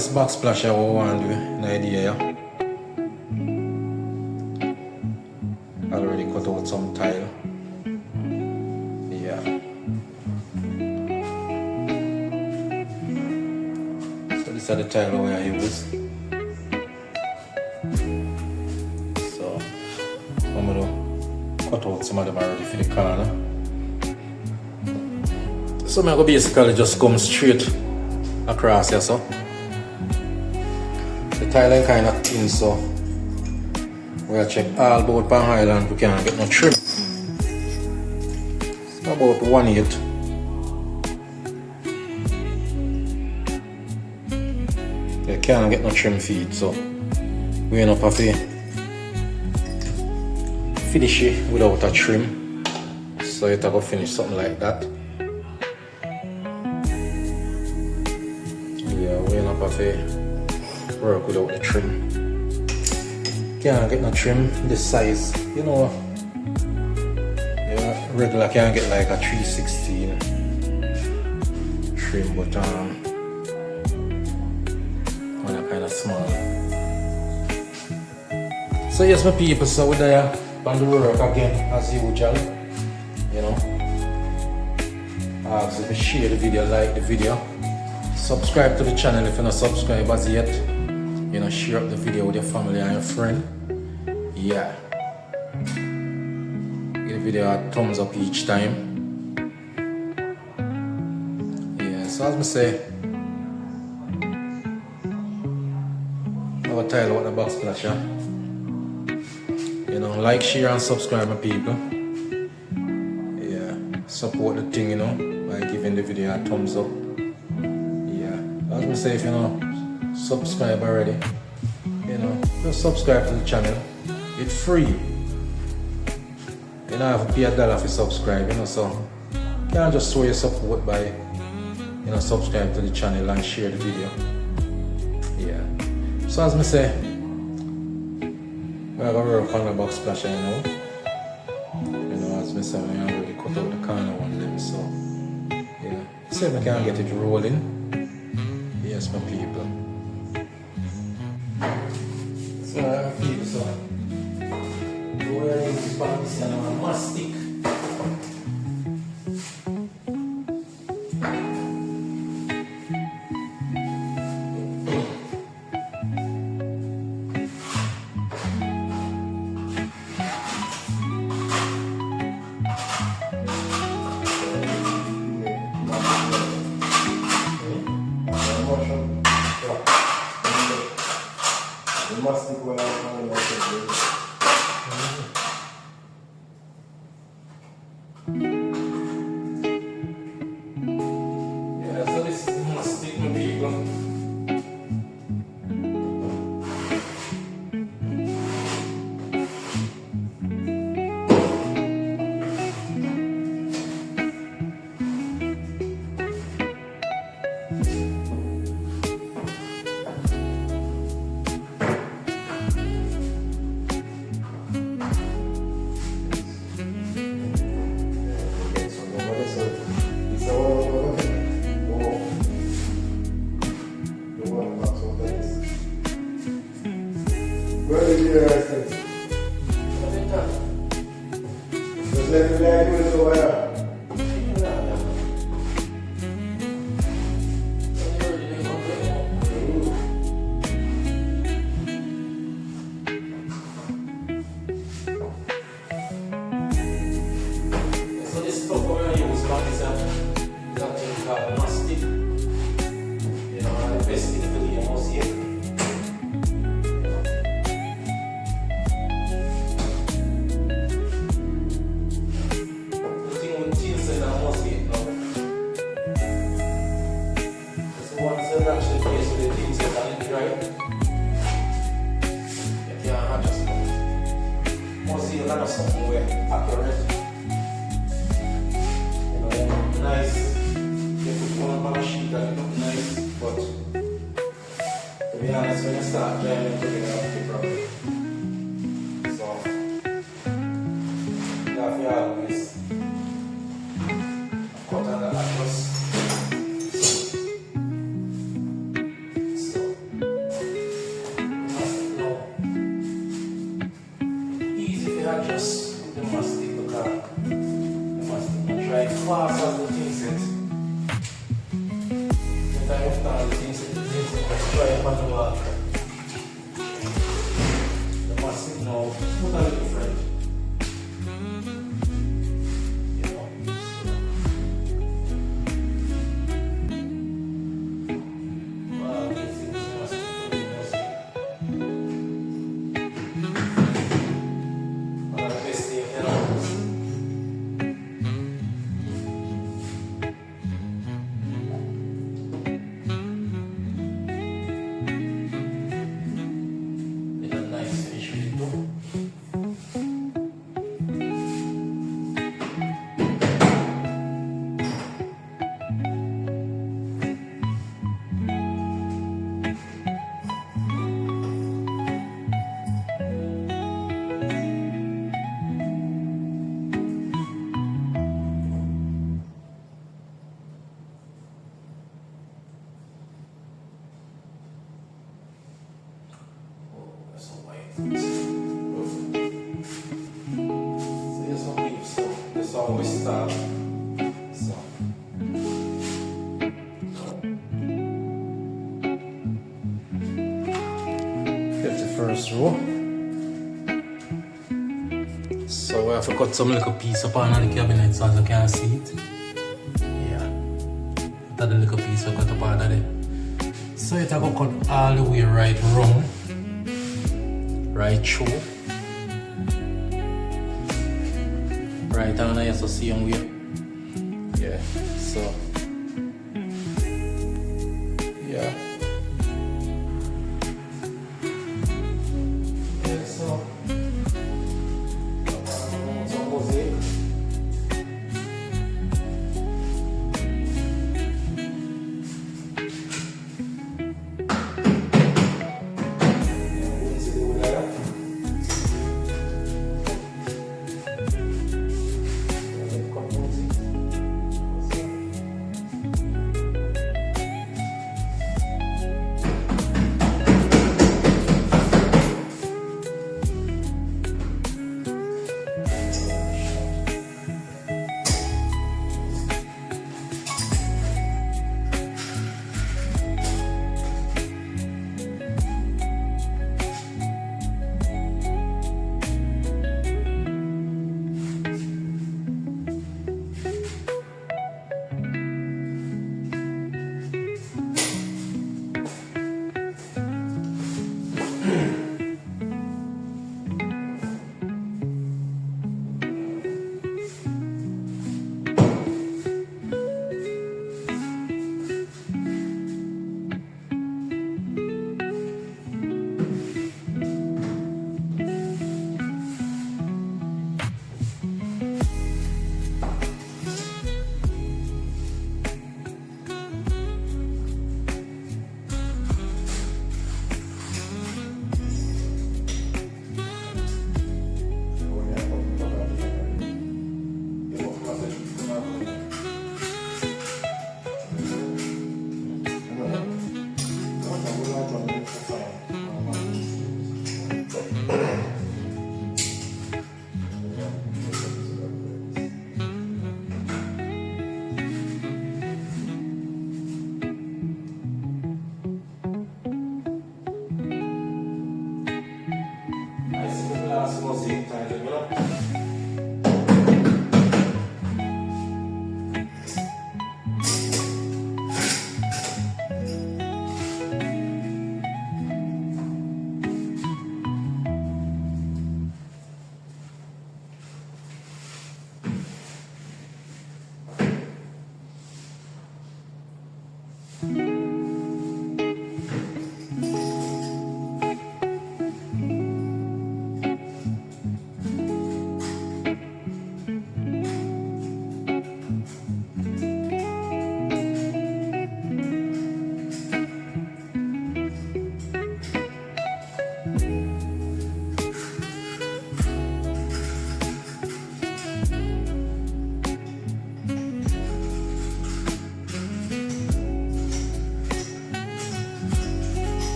this backsplash I want to do, an idea, yeah. I already cut out some tile. Yeah. So these are the tile I use. So I'm gonna cut out some of them already for the corner. So I'm gonna basically just come straight across here, so the tile is kind of thin, so we'll check all about Pan Island. We can't get no trim. It's about 1/8. You can't get no trim feed, so we end up have to finish it without a trim. So you have to finish something like that. We end up have to work without the trim. Can't get no trim this size, you know. Yeah, regular can't get like a 316 trim, but one kind of small. So yes, my people, so we're there on the work again as usual, you know. So if you share the video, like the video, subscribe to the channel if you're not subscribed as yet. You know, share up the video with your family and your friend. Yeah. Give the video a thumbs up each time. Yeah, so as I say, I'll tell you what the Backsplash, yeah. You know, like, share and subscribe, my people. Yeah, support the thing, you know, by giving the video a thumbs up. Yeah, as I say, if you know, subscribe already, you know, just subscribe to the channel. It's free. You don't have to pay $1 if you subscribe, you know, so you can't just show your support by, you know, subscribe to the channel and share the video. Yeah. So as I say, we're gonna work on the Backsplash, you know. You know, as I say, we already cut out the corner one of them, so yeah. See if I can get it rolling. Yes, my people. So I feel so wearing this pants and a mastic. Yeah, so this is mastic, my people. Where did you guys think? Just let me like this over here. So this stuff we're going to use for this thing called mastic. You know, the best thing for the most here. Actually place with the things that are dry. You can't adjust them. Once you learn something where accurate, you know, nice. You put one on a sheet and it look nice, but to be honest, when you start drying, you're going to have to problem. So, you have to always cut and adjust. So here's some leaves. So this is how we start. So. Get the first row. So we have to cut some little piece upon the cabinet so as you can see it. Yeah. That's the little piece we cut upon there. So it will cut all the way right round. Right through. Right down there, so see on way. Yeah. So. Yeah. Yeah, so.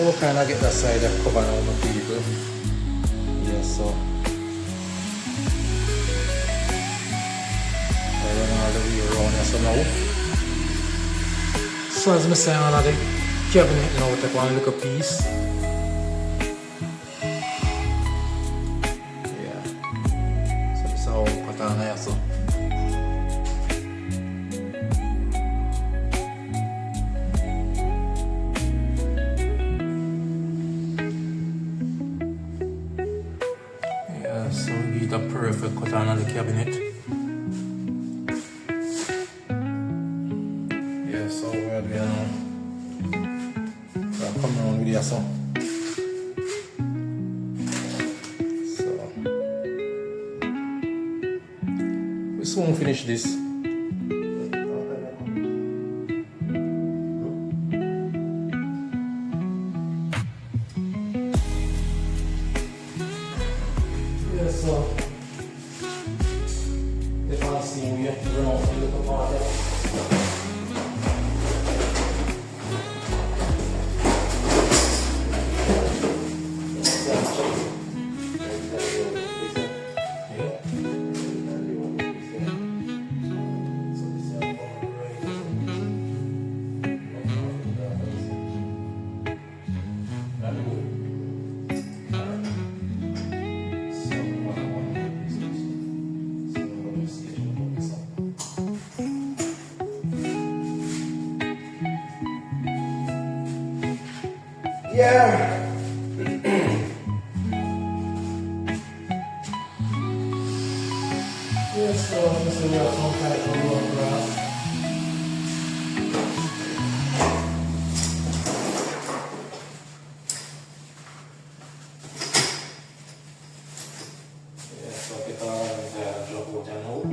We'll kind of get that side of cover now, my people. Yeah, so I run all the way around here, so now. So as I say, on the cabinet now, take one little piece. Yeah. So this is how I put on here, so. So we get a perfect cut on the cabinet. Yeah, so we're come around with this, so. soon finish this. Yeah, so if I see we have to run out a little part there. Yeah. Yeah, so this is where some kind of road grass. Yeah, so kita drop out and out.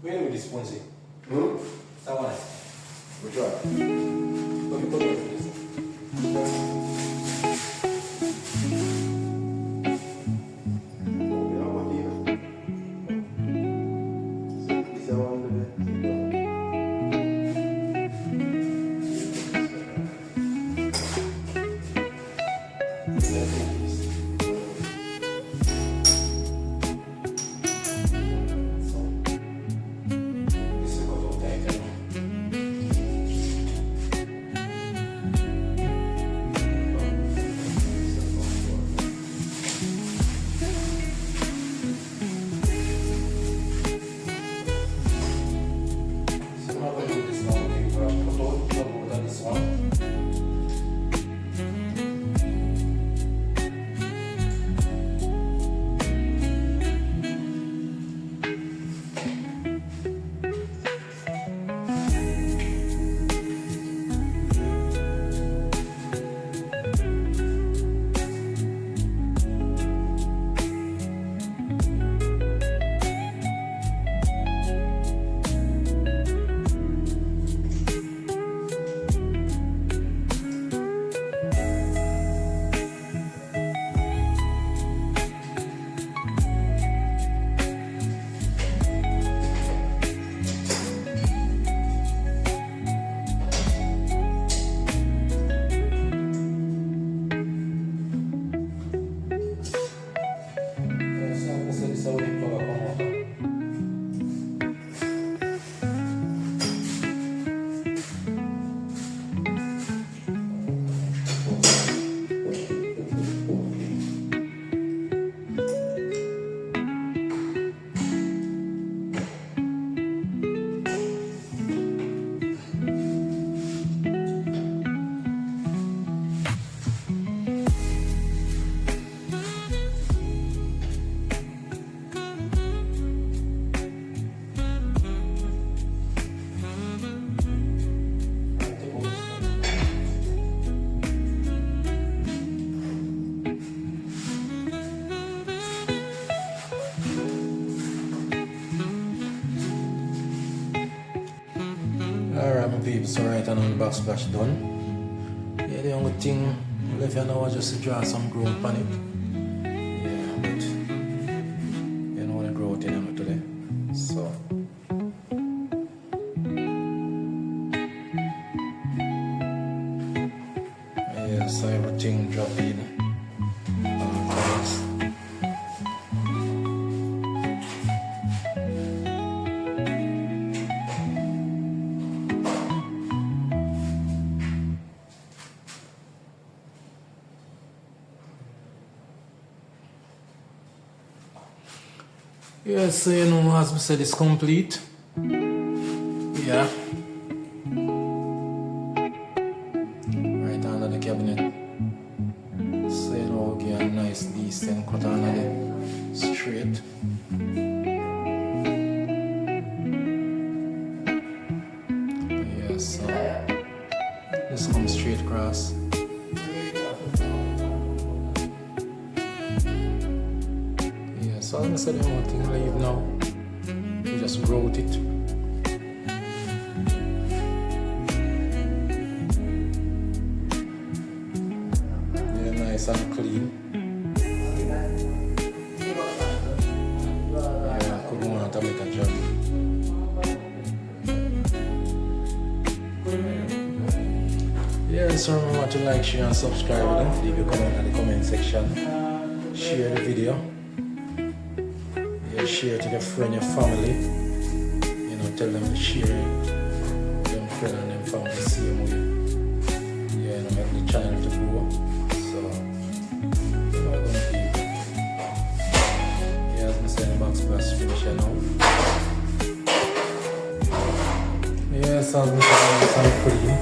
Where with this Ponzi? That one. Which one? Let me put it this. Alright my people, so right now the backsplash done. Yeah, the only thing left here now is just to draw some growth on it. Yeah, but you know the growth in it today. So yeah, so everything drop in. Yeah, so you know, as we said, it's complete. Yeah. Right under the cabinet. So you know, we get a nice decent cut under the straight. Yeah, so this comes straight across. So as I said, the only thing I leave now, we just grout it. Yeah, nice and clean. Yeah, I couldn't want to make a job. Yeah, so remember to like, share and subscribe. Don't leave your comment in the comment section. Share the video. Share to their friend, your family. You know, tell them to share it. Them friend and them family see them with you. Yeah, you know, make the channel to grow. So, you know, gonna be. Yeah, as I said, the Backsplash finish now. Yeah, so as I said, it's all clean.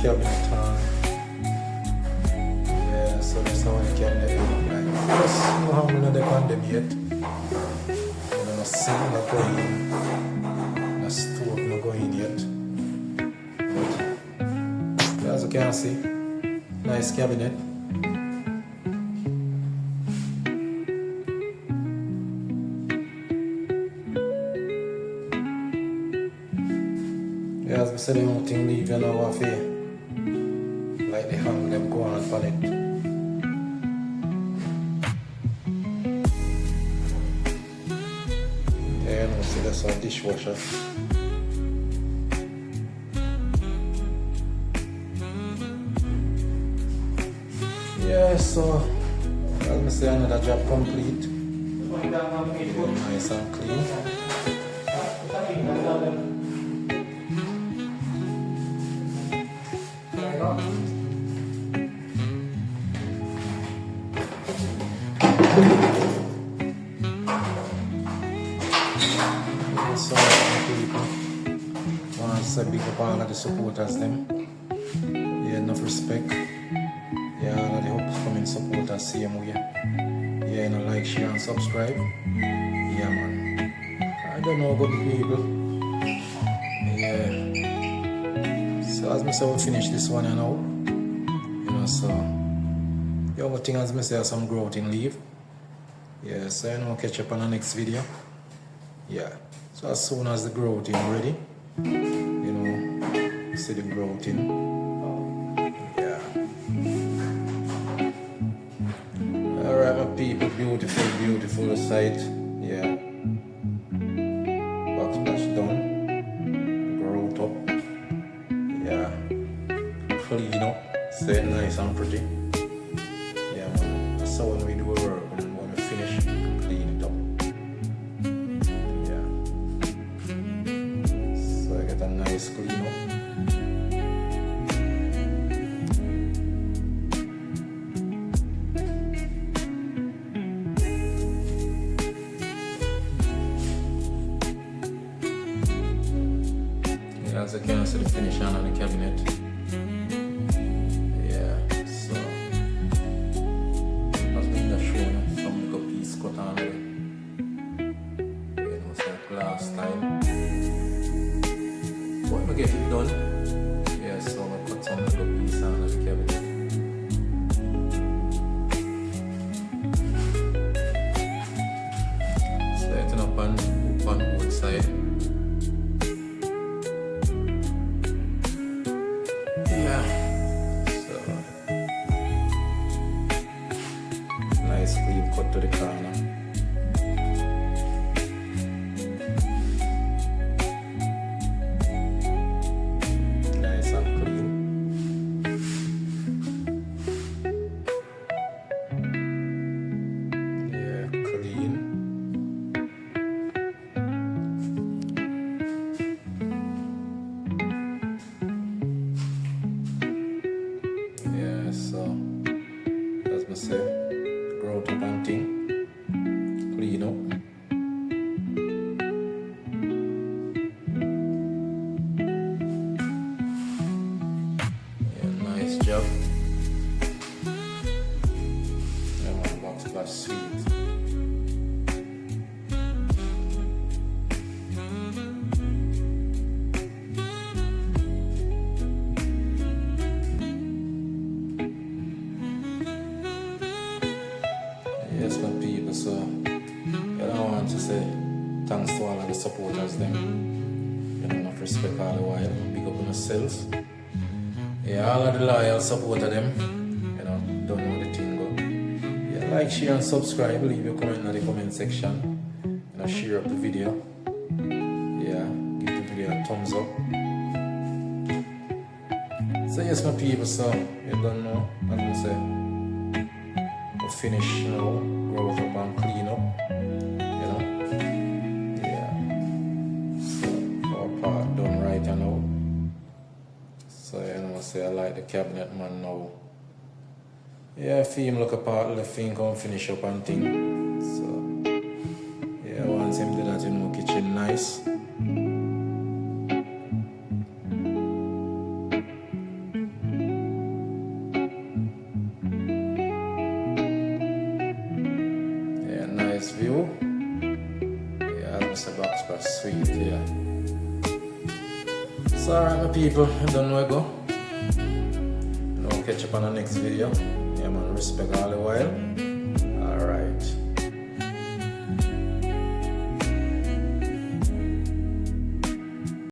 Cabinet time. Yeah, so that's how I cabinet look like. Just no how many they can them yet. You know, sink not going in. The stove not going yet. But as you can see, nice cabinet. Yeah, as we said, the only thing leave you now off here. Like they hang them go on for it. Yeah, you know, see that's our dishwasher. Yeah, so as I say, another job complete. Yeah, nice and clean. So people want to say big up all of the supporters them. Yeah, enough respect. Yeah, all of the upcoming supporters same way. Yeah, you know, like, share and subscribe. Yeah man. I don't know good people. Yeah. So as I say, we'll finish this one now. You know, so the other thing as I say, some growth in leave. Yeah, so you know, catch up on the next video. Yeah, so as soon as the growth is ready, you know, see the growth in. Yeah. Alright my people, beautiful, beautiful site. Yeah. Backsplash done. Growth up. Yeah. Clean up. Stay nice and pretty. Yeah man. That's how when we do our work, when we finish, clean it up. A nice clean up. Yeah, as you can see the finish on the cabinet. Yeah, so as we just shown some little piece cut on it. You know, it's like glass style. When we get it done, yeah, so I'm gonna cut some little piece out of the cabinet. nice clean cut to the corner. Nice and clean. Yeah, clean. Yeah, so as I say, grow up and thing, clean up. Yeah, nice job. Yeah, my Backsplash sweet. Yes, my people, so I want to say thanks to all of the supporters them. You know, enough respect all the while, big up on yourselves. Yeah, all of the loyal supporter them, you know, don't know the thing go. Yeah, like, share and subscribe, leave your comment in the comment section. You know, share up the video. Yeah, give the video a thumbs up. So yes, my people, so you don't know, as I say, we'll finish now, grow it up and clean up, you know. Yeah, so our part done right now. So you know, say I like the cabinet man now. Yeah, feel him look apart, left him come finish up and thing. So yeah, once him do that, you know, kitchen nice. Yeah, nice view. Yeah, Mr. Backsplash sweet, yeah. So alright my people, I don't know where I go. You know, catch up on the next video. Yeah man, respect all the while.